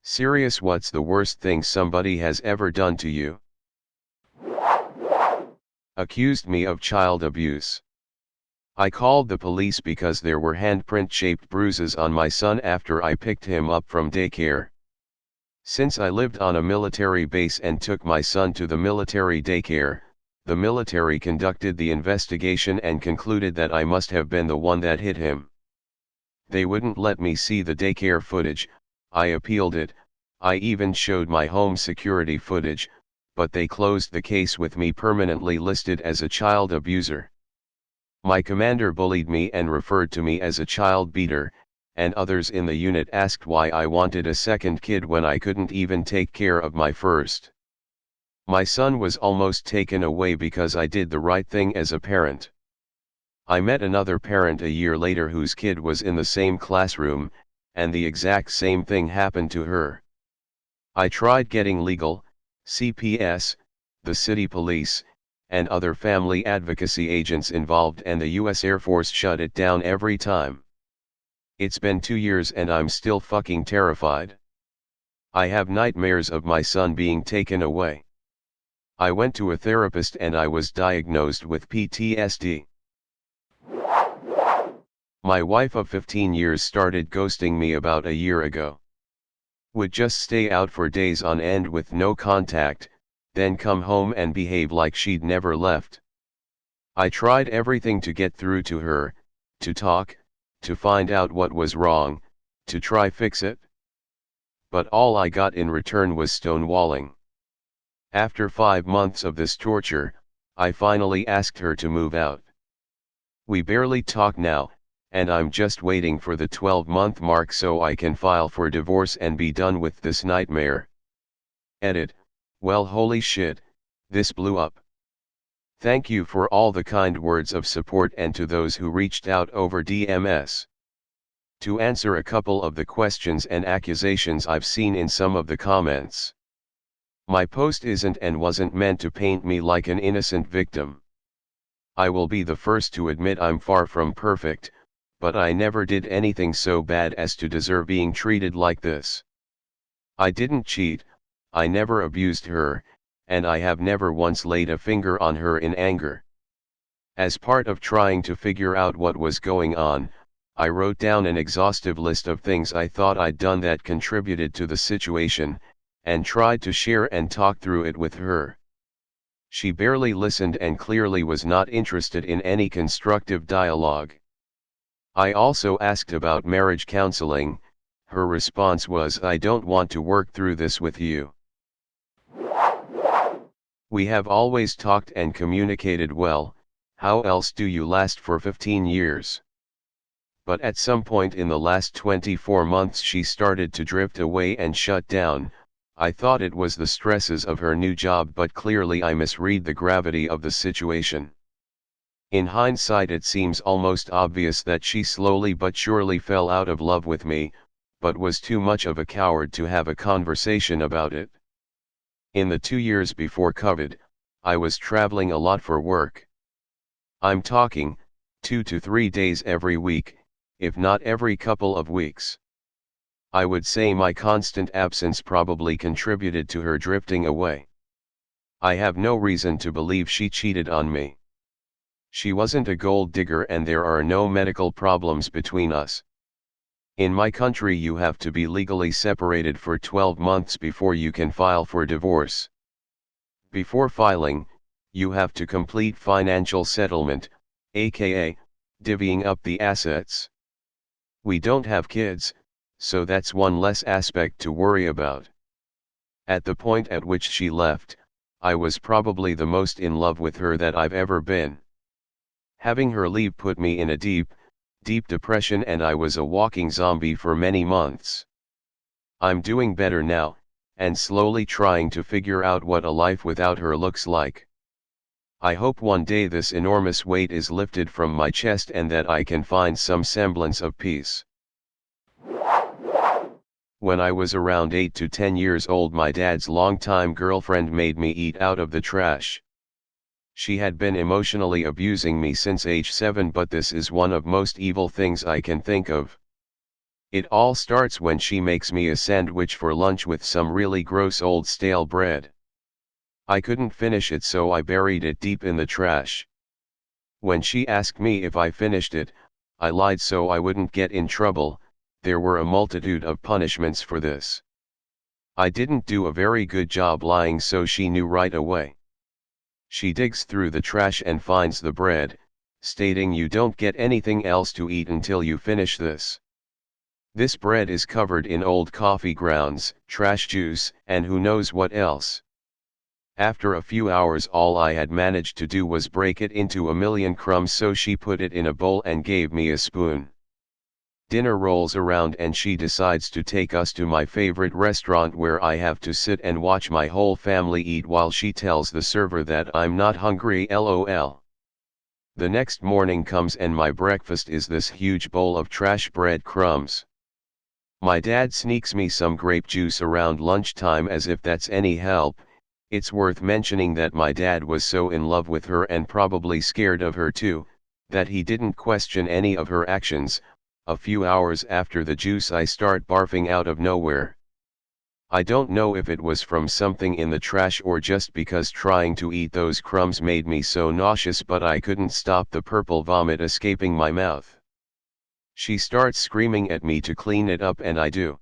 Serious, what's the worst thing somebody has ever done to you? Accused me of child abuse. I called the police because there were handprint-shaped bruises on my son after I picked him up from daycare. Since I lived on a military base and took my son to the military daycare, the military conducted the investigation and concluded that I must have been the one that hit him. They wouldn't let me see the daycare footage. I appealed it. I even showed my home security footage, but they closed the case with me permanently listed as a child abuser. My commander bullied me and referred to me as a child beater, and others in the unit asked why I wanted a second kid when I couldn't even take care of my first. My son was almost taken away because I did the right thing as a parent. I met another parent a year later whose kid was in the same classroom, and the exact same thing happened to her. I tried getting legal, CPS, the city police, and other family advocacy agents involved, and the US Air Force shut it down every time. It's been 2 years and I'm still fucking terrified. I have nightmares of my son being taken away. I went to a therapist and I was diagnosed with PTSD. My wife of 15 years started ghosting me about a year ago. Would just stay out for days on end with no contact, then come home and behave like she'd never left. I tried everything to get through to her, to talk, to find out what was wrong, to try fix it. But all I got in return was stonewalling. After 5 months of this torture, I finally asked her to move out. We barely talk now, and I'm just waiting for the 12-month mark so I can file for divorce and be done with this nightmare. Edit. Well, holy shit, this blew up. Thank you for all the kind words of support and to those who reached out over DMs. To answer a couple of the questions and accusations I've seen in some of the comments. My post isn't and wasn't meant to paint me like an innocent victim. I will be the first to admit I'm far from perfect, but I never did anything so bad as to deserve being treated like this. I didn't cheat, I never abused her, and I have never once laid a finger on her in anger. As part of trying to figure out what was going on, I wrote down an exhaustive list of things I thought I'd done that contributed to the situation, and tried to share and talk through it with her. She barely listened and clearly was not interested in any constructive dialogue. I also asked about marriage counseling. Her response was, "I don't want to work through this with you. We have always talked and communicated well, how else do you last for 15 years? But at some point in the last 24 months she started to drift away and shut down. I thought it was the stresses of her new job, but clearly I misread the gravity of the situation. In hindsight it seems almost obvious that she slowly but surely fell out of love with me, but was too much of a coward to have a conversation about it. In the 2 years before COVID, I was traveling a lot for work. I'm talking 2 to 3 days every week, if not every couple of weeks. I would say my constant absence probably contributed to her drifting away. I have no reason to believe she cheated on me. She wasn't a gold digger and there are no medical problems between us. In my country you have to be legally separated for 12 months before you can file for divorce. Before filing, you have to complete financial settlement, aka, divvying up the assets. We don't have kids, so that's one less aspect to worry about. At the point at which she left, I was probably the most in love with her that I've ever been. Having her leave put me in a deep depression and I was a walking zombie for many months. I'm doing better now, and slowly trying to figure out what a life without her looks like. I hope one day this enormous weight is lifted from my chest and that I can find some semblance of peace. When I was around 8 to 10 years old, my dad's longtime girlfriend made me eat out of the trash. She had been emotionally abusing me since age 7, but this is one of most evil things I can think of. It all starts when she makes me a sandwich for lunch with some really gross old stale bread. I couldn't finish it, so I buried it deep in the trash. When she asked me if I finished it, I lied so I wouldn't get in trouble. There were a multitude of punishments for this. I didn't do a very good job lying, so she knew right away. She digs through the trash and finds the bread, stating, "You don't get anything else to eat until you finish this. This bread is covered in old coffee grounds, trash juice, and who knows what else." After a few hours, all I had managed to do was break it into a million crumbs, so she put it in a bowl and gave me a spoon. Dinner rolls around and she decides to take us to my favorite restaurant, where I have to sit and watch my whole family eat while she tells the server that I'm not hungry, lol. The next morning comes and my breakfast is this huge bowl of trash bread crumbs. My dad sneaks me some grape juice around lunchtime, as if that's any help. It's worth mentioning that my dad was so in love with her, and probably scared of her too, that he didn't question any of her actions. A few hours after the juice, I start barfing out of nowhere. I don't know if it was from something in the trash or just because trying to eat those crumbs made me so nauseous, but I couldn't stop the purple vomit escaping my mouth. She starts screaming at me to clean it up, and I do.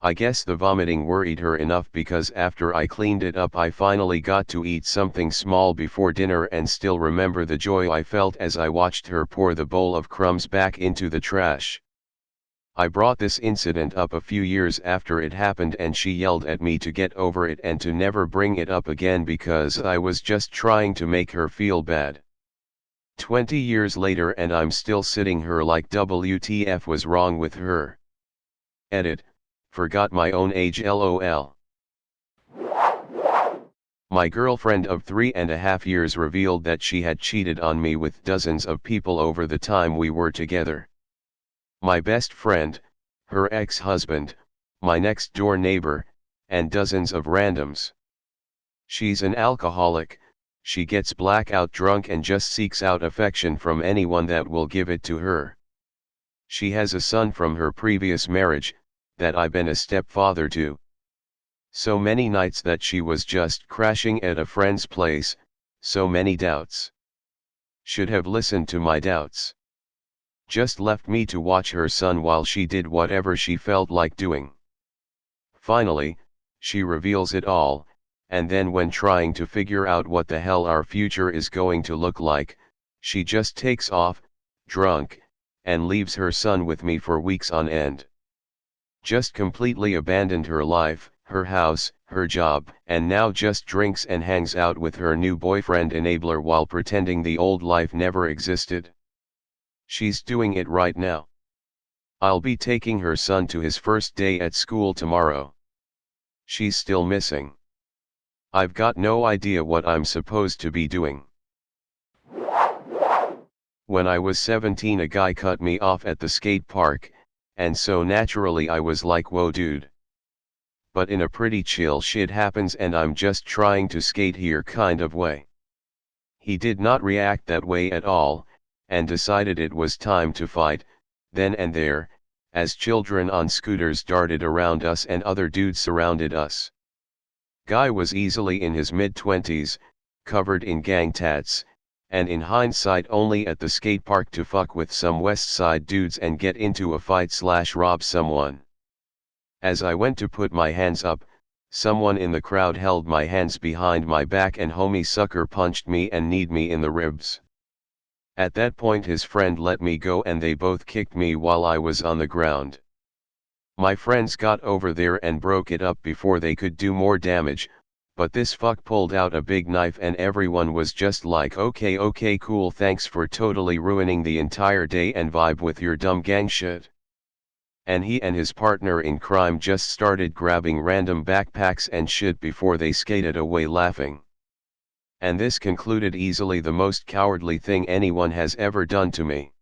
I guess the vomiting worried her enough, because after I cleaned it up I finally got to eat something small before dinner, and still remember the joy I felt as I watched her pour the bowl of crumbs back into the trash. I brought this incident up a few years after it happened, and she yelled at me to get over it and to never bring it up again, because I was just trying to make her feel bad. 20 years later and I'm still sitting her like, WTF was wrong with her? Edit. Forgot my own age, lol. My girlfriend of 3.5 years revealed that she had cheated on me with dozens of people over the time we were together. My best friend, her ex-husband, my next-door neighbor, and dozens of randoms. She's an alcoholic. She gets blackout drunk and just seeks out affection from anyone that will give it to her. She has a son from her previous marriage, that I've been a stepfather to. So many nights that she was just crashing at a friend's place, so many doubts. Should have listened to my doubts. Just left me to watch her son while she did whatever she felt like doing. Finally, she reveals it all, and then when trying to figure out what the hell our future is going to look like, she just takes off, drunk, and leaves her son with me for weeks on end. Just completely abandoned her life, her house, her job, and now just drinks and hangs out with her new boyfriend Enabler while pretending the old life never existed. She's doing it right now. I'll be taking her son to his first day at school tomorrow. She's still missing. I've got no idea what I'm supposed to be doing. When I was 17, a guy cut me off at the skate park, and so naturally I was like, whoa dude. But in a pretty chill shit happens and I'm just trying to skate here kind of way. He did not react that way at all, and decided it was time to fight, then and there, as children on scooters darted around us and other dudes surrounded us. Guy was easily in his mid-20s, covered in gang tats, and in hindsight only at the skate park to fuck with some West Side dudes and get into a fight/rob someone. As I went to put my hands up, someone in the crowd held my hands behind my back and homie sucker punched me and kneed me in the ribs. At that point his friend let me go and they both kicked me while I was on the ground. My friends got over there and broke it up before they could do more damage, but this fuck pulled out a big knife and everyone was just like, okay cool, thanks for totally ruining the entire day and vibe with your dumb gang shit. And he and his partner in crime just started grabbing random backpacks and shit before they skated away laughing. And this concluded easily the most cowardly thing anyone has ever done to me.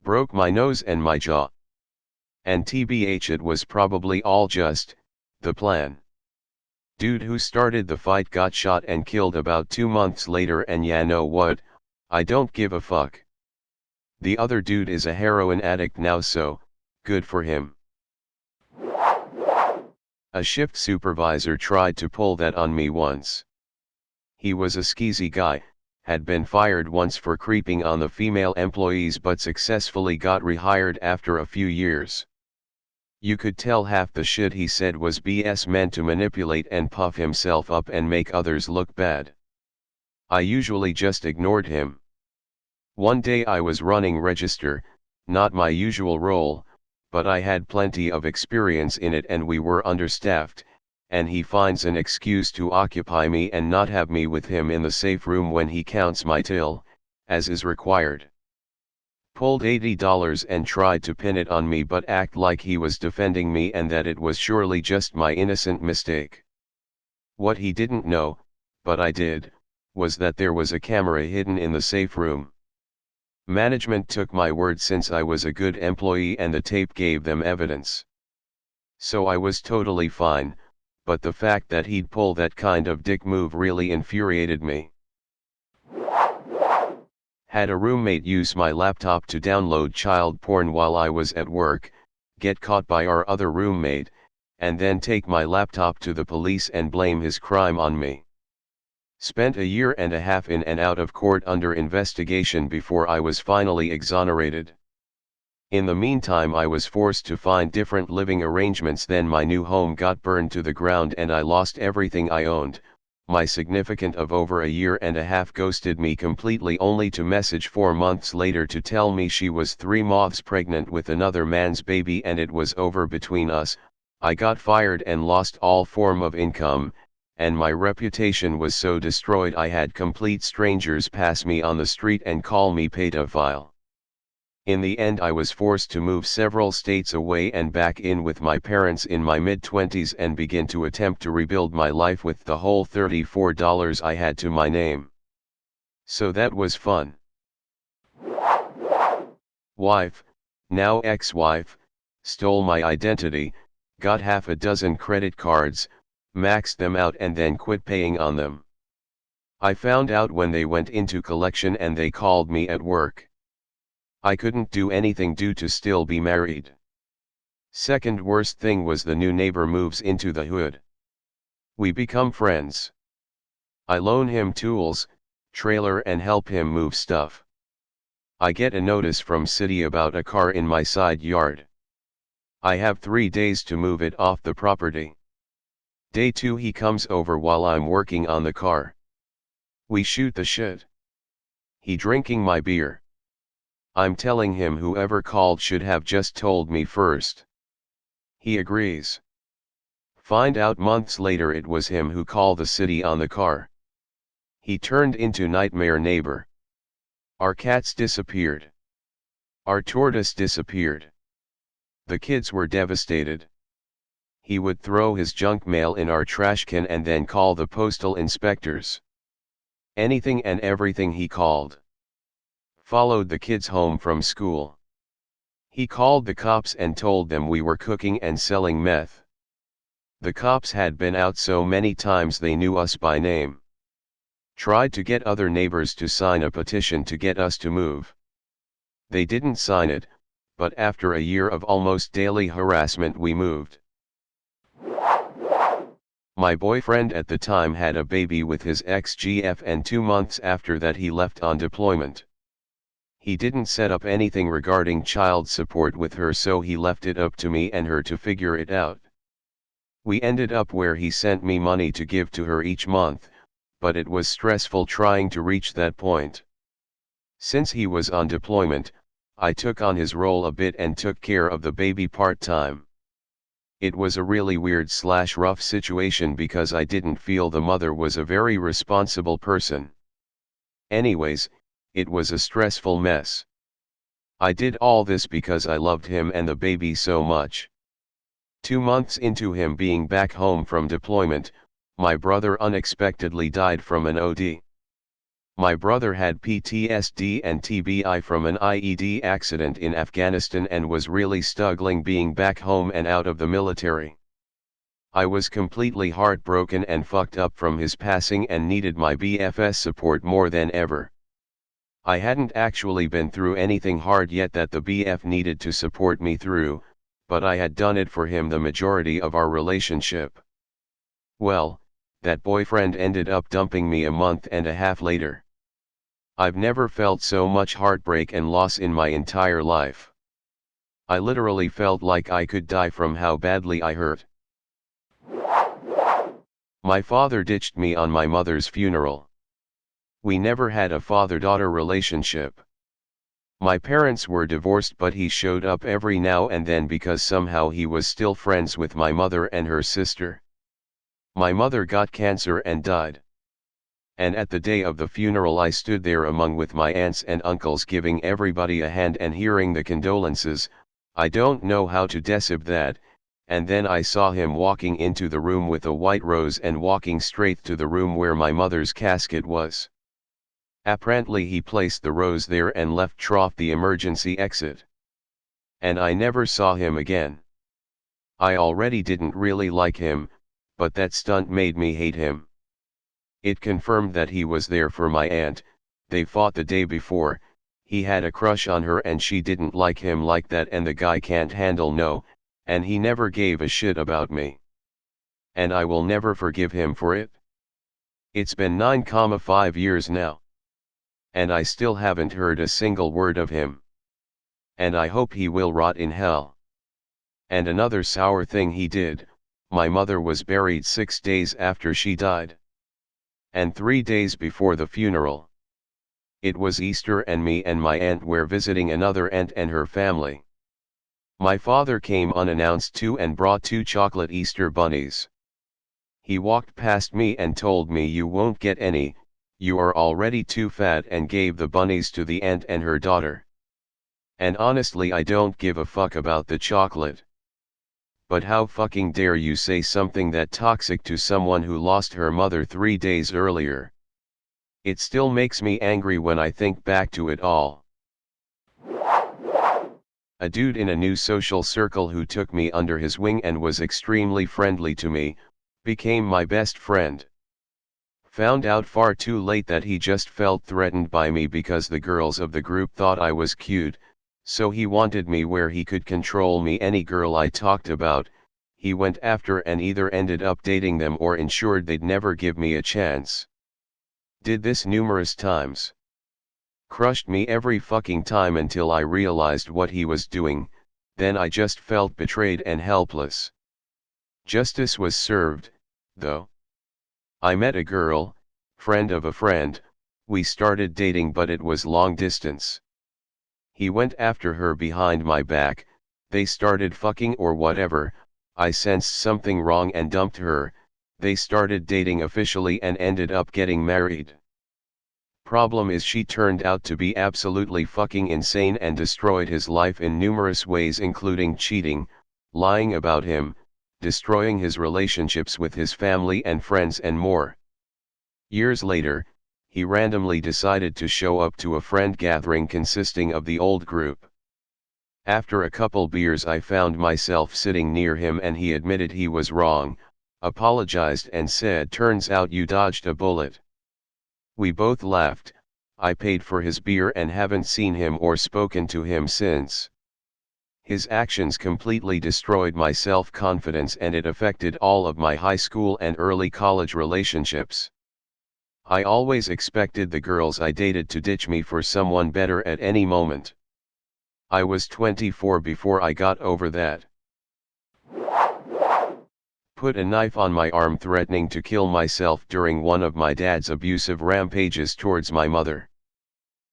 Broke my nose and my jaw. And TBH, it was probably all just the plan. Dude who started the fight got shot and killed about 2 months later, and yeah, know what, I don't give a fuck. The other dude is a heroin addict now, so Good for him. A shift supervisor tried to pull that on me once. He was a skeezy guy, had been fired once for creeping on the female employees but successfully got rehired after a few years. You could tell half the shit he said was BS, meant to manipulate and puff himself up and make others look bad. I usually just ignored him. One day I was running register, not my usual role, but I had plenty of experience in it and we were understaffed, and he finds an excuse to occupy me and not have me with him in the safe room when he counts my till, as is required. Pulled $80 and tried to pin it on me but act like he was defending me and that it was surely just my innocent mistake. What he didn't know, but I did, was that there was a camera hidden in the safe room. Management took my word since I was a good employee and the tape gave them evidence. So I was totally fine, but the fact that he'd pull that kind of dick move really infuriated me. Had a roommate use my laptop to download child porn while I was at work, get caught by our other roommate, and then take my laptop to the police and blame his crime on me. Spent a year and a half in and out of court under investigation before I was finally exonerated. In the meantime I was forced to find different living arrangements. Then my new home got burned to the ground and I lost everything I owned. My significant of over a year and a half ghosted me completely, only to message 4 months later to tell me she was 3 months pregnant with another man's baby and it was over between us. I got fired and lost all form of income, and my reputation was so destroyed I had complete strangers pass me on the street and call me pedophile. In the end I was forced to move several states away and back in with my parents in my mid-20s and begin to attempt to rebuild my life with the whole $34 I had to my name. So that was fun. Wife, now ex-wife, stole my identity, got half a dozen credit cards, maxed them out and then quit paying on them. I found out when they went into collection and they called me at work. I couldn't do anything due to still be married. Second worst thing was the new neighbor moves into the hood. We become friends. I loan him tools, trailer and help him move stuff. I get a notice from city about a car in my side yard. I have 3 days to move it off the property. Day 2 he comes over while I'm working on the car. We shoot the shit. He drinking my beer. I'm telling him whoever called should have just told me first. He agrees. Find out months later it was him who called the city on the car. He turned into nightmare neighbor. Our cats disappeared. Our tortoise disappeared. The kids were devastated. He would throw his junk mail in our trash can and then call the postal inspectors. Anything and everything he called. Followed the kids home from school. He called the cops and told them we were cooking and selling meth. The cops had been out so many times they knew us by name. Tried to get other neighbors to sign a petition to get us to move. They didn't sign it, but after a year of almost daily harassment we moved. My boyfriend at the time had a baby with his ex-GF and 2 months after that he left on deployment. He didn't set up anything regarding child support with her, so he left it up to me and her to figure it out. We ended up where he sent me money to give to her each month, but it was stressful trying to reach that point. Since he was on deployment, I took on his role a bit and took care of the baby part-time. It was a really weird/rough situation because I didn't feel the mother was a very responsible person. Anyways, it was a stressful mess. I did all this because I loved him and the baby so much. 2 months into him being back home from deployment, my brother unexpectedly died from an OD. My brother had PTSD and TBI from an IED accident in Afghanistan and was really struggling being back home and out of the military. I was completely heartbroken and fucked up from his passing and needed my BFS support more than ever. I hadn't actually been through anything hard yet that the BF needed to support me through, but I had done it for him the majority of our relationship. Well, that boyfriend ended up dumping me a month and a half later. I've never felt so much heartbreak and loss in my entire life. I literally felt like I could die from how badly I hurt. My father ditched me on my mother's funeral. We never had a father-daughter relationship. My parents were divorced, but he showed up every now and then because somehow he was still friends with my mother and her sister. My mother got cancer and died. And at the day of the funeral I stood there with my aunts and uncles giving everybody a hand and hearing the condolences. I don't know how to describe that, and then I saw him walking into the room with a white rose and walking straight to the room where my mother's casket was. Apparently he placed the rose there and left through the emergency exit. And I never saw him again. I already didn't really like him, but that stunt made me hate him. It confirmed that he was there for my aunt. They fought the day before, he had a crush on her and she didn't like him like that, and the guy can't handle no, and he never gave a shit about me. And I will never forgive him for it. It's been 9,5 years now. And I still haven't heard a single word of him. And I hope he will rot in hell. And another sour thing he did, my mother was buried 6 days after she died. And 3 days before the funeral. It was Easter and me and my aunt were visiting another aunt and her family. My father came unannounced too and brought 2 chocolate Easter bunnies. He walked past me and told me, "You won't get any, you are already too fat," and gave the bunnies to the aunt and her daughter. And honestly I don't give a fuck about the chocolate. But how fucking dare you say something that toxic to someone who lost her mother 3 days earlier? It still makes me angry when I think back to it all. A dude in a new social circle who took me under his wing and was extremely friendly to me, became my best friend. Found out far too late that he just felt threatened by me because the girls of the group thought I was cute, so he wanted me where he could control me. Any girl I talked about, he went after and either ended up dating them or ensured they'd never give me a chance. Did this numerous times. Crushed me every fucking time until I realized what he was doing, then I just felt betrayed and helpless. Justice was served, though. I met a girl, friend of a friend, we started dating but it was long distance. He went after her behind my back, they started fucking or whatever, I sensed something wrong and dumped her, they started dating officially and ended up getting married. Problem is she turned out to be absolutely fucking insane and destroyed his life in numerous ways, including cheating, lying about him, destroying his relationships with his family and friends and more. Years later, he randomly decided to show up to a friend gathering consisting of the old group. After a couple beers I found myself sitting near him and he admitted he was wrong, apologized and said, "Turns out you dodged a bullet." We both laughed. I paid for his beer and haven't seen him or spoken to him since. His actions completely destroyed my self-confidence and it affected all of my high school and early college relationships. I always expected the girls I dated to ditch me for someone better at any moment. I was 24 before I got over that. Put a knife on my arm threatening to kill myself during one of my dad's abusive rampages towards my mother.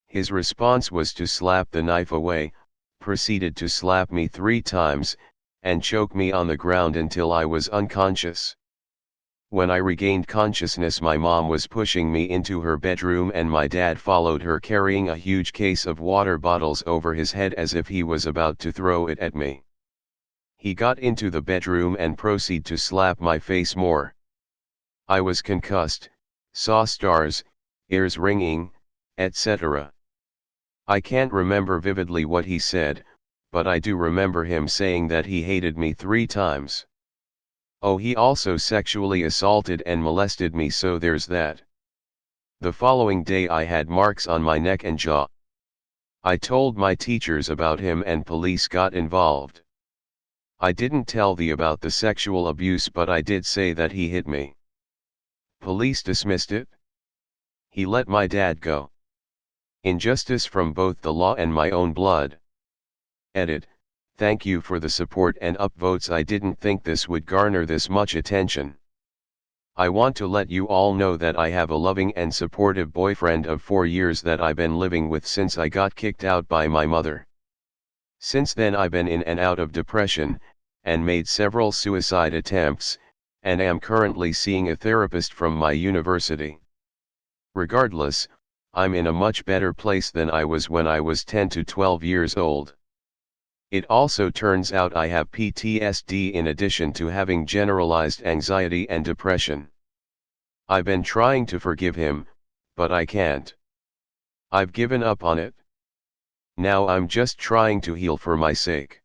His response was to slap the knife away, proceeded to slap me 3 times, and choke me on the ground until I was unconscious. When I regained consciousness my mom was pushing me into her bedroom and my dad followed her carrying a huge case of water bottles over his head as if he was about to throw it at me. He got into the bedroom and proceeded to slap my face more. I was concussed, saw stars, ears ringing, etc. I can't remember vividly what he said, but I do remember him saying that he hated me 3 times. Oh, he also sexually assaulted and molested me, so there's that. The following day I had marks on my neck and jaw. I told my teachers about him and police got involved. I didn't tell thee about the sexual abuse, but I did say that he hit me. Police dismissed it. He let my dad go. Injustice from both the law and my own blood. Edit. Thank you for the support and upvotes. I didn't think this would garner this much attention. I want to let you all know that I have a loving and supportive boyfriend of 4 years that I've been living with since I got kicked out by my mother. Since then I've been in and out of depression, and made several suicide attempts, and am currently seeing a therapist from my university. Regardless, I'm in a much better place than I was when I was 10 to 12 years old. It also turns out I have PTSD in addition to having generalized anxiety and depression. I've been trying to forgive him, but I can't. I've given up on it. Now I'm just trying to heal for my sake.